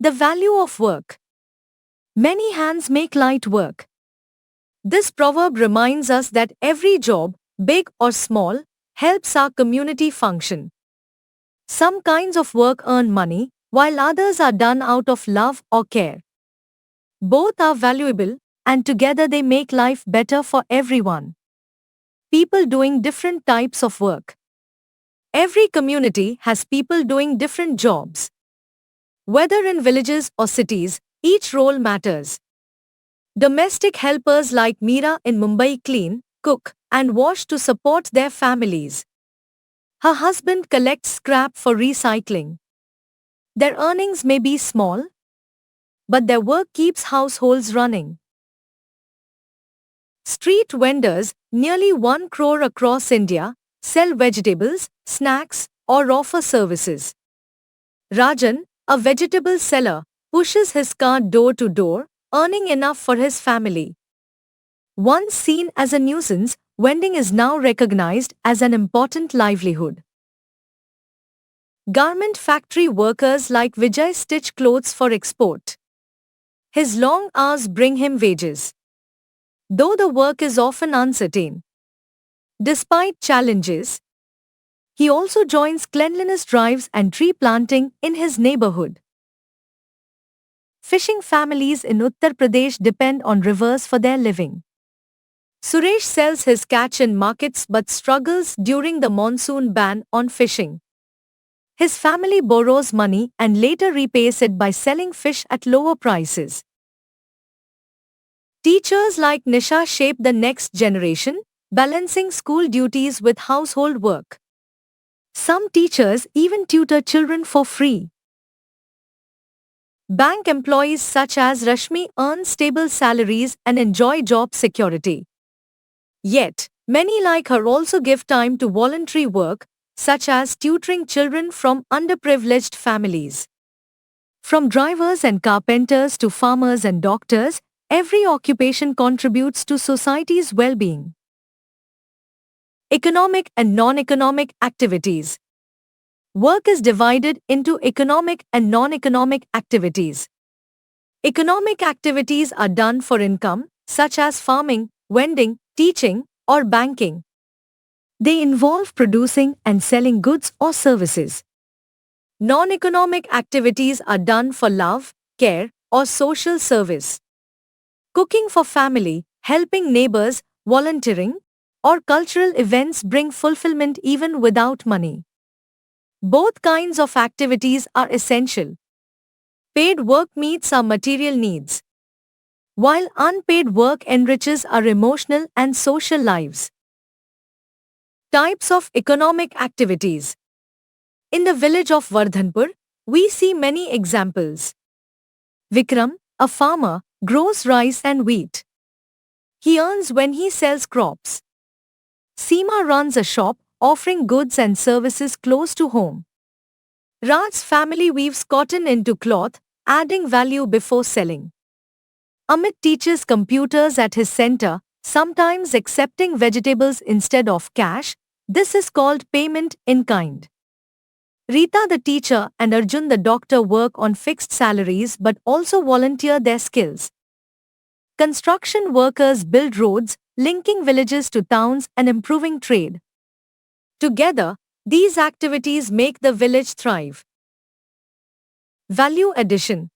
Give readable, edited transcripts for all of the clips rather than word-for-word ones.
The value of work. Many hands make light work. This proverb reminds us that every job, big or small, helps our community function. Some kinds of work earn money, while others are done out of love or care. Both are valuable, and together they make life better for everyone. People doing different types of work. Every community has people doing different jobs. Whether in villages or cities, each role matters. Domestic helpers like Meera in Mumbai clean, cook, and wash to support their families. Her husband collects scrap for recycling. Their earnings may be small, but their work keeps households running. Street vendors, nearly 1 crore across India, sell vegetables, snacks, or offer services. Rajan, a vegetable seller, pushes his cart door to door, earning enough for his family. Once seen as a nuisance, vending is now recognized as an important livelihood. Garment factory workers like Vijay stitch clothes for export. His long hours bring him wages, though the work is often uncertain. Despite challenges, he also joins cleanliness drives and tree planting in his neighborhood. Fishing families in Uttar Pradesh depend on rivers for their living. Suresh sells his catch in markets but struggles during the monsoon ban on fishing. His family borrows money and later repays it by selling fish at lower prices. Teachers like Nisha shape the next generation, balancing school duties with household work. Some teachers even tutor children for free. Bank employees such as Rashmi earn stable salaries and enjoy job security. Yet, many like her also give time to voluntary work, such as tutoring children from underprivileged families. From drivers and carpenters to farmers and doctors, every occupation contributes to society's well-being. Economic and non-economic activities. Work is divided into economic and non-economic activities. Economic activities are done for income, such as farming, vending, teaching, or banking. They involve producing and selling goods or services. Non-economic activities are done for love, care, or social service. Cooking for family, helping neighbors, volunteering, or cultural events bring fulfillment even without money. Both kinds of activities are essential. Paid work meets our material needs, while unpaid work enriches our emotional and social lives. Types of economic activities. In the village of Vardhanpur, we see many examples. Vikram, a farmer, grows rice and wheat. He earns when he sells crops. Seema runs a shop, offering goods and services close to home. Raj's family weaves cotton into cloth, adding value before selling. Amit teaches computers at his center, sometimes accepting vegetables instead of cash. This is called payment in kind. Rita the teacher and Arjun the doctor work on fixed salaries but also volunteer their skills. Construction workers build roads, linking villages to towns and improving trade. Together, these activities make the village thrive. Value addition.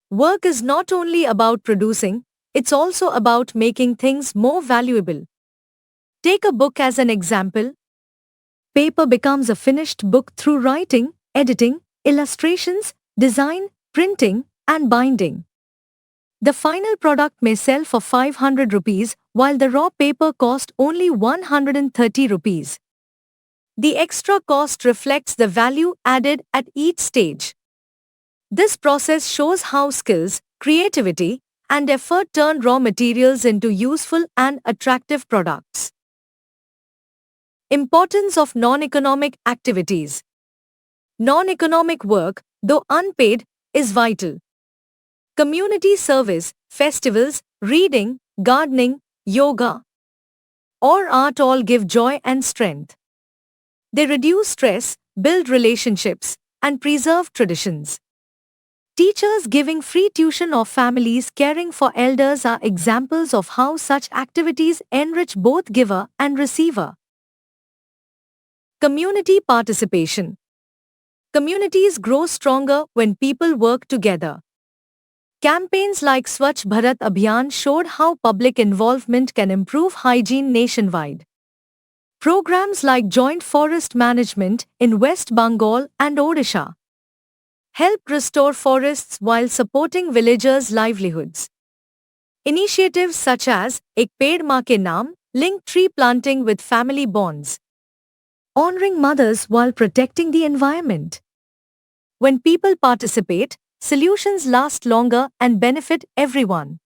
Work is not only about producing, it's also about making things more valuable. Take a book as an example. Paper becomes a finished book through writing, editing, illustrations, design, printing, and binding. The final product may sell for 500 rupees, while the raw paper cost only 130 rupees. The extra cost reflects the value added at each stage. This process shows how skills, creativity, and effort turn raw materials into useful and attractive products. Importance of non-economic activities. Non-economic work, though unpaid, is vital. Community service, festivals, reading, gardening, yoga, or art all give joy and strength. They reduce stress, build relationships, and preserve traditions. Teachers giving free tuition or families caring for elders are examples of how such activities enrich both giver and receiver. Community participation. Communities grow stronger when people work together. Campaigns like Swachh Bharat Abhiyan showed how public involvement can improve hygiene nationwide. Programs like Joint Forest Management in West Bengal and Odisha help restore forests while supporting villagers' livelihoods. Initiatives such as Ek Ped Maa Ke Naam link tree planting with family bonds, honoring mothers while protecting the environment. When people participate, solutions last longer and benefit everyone.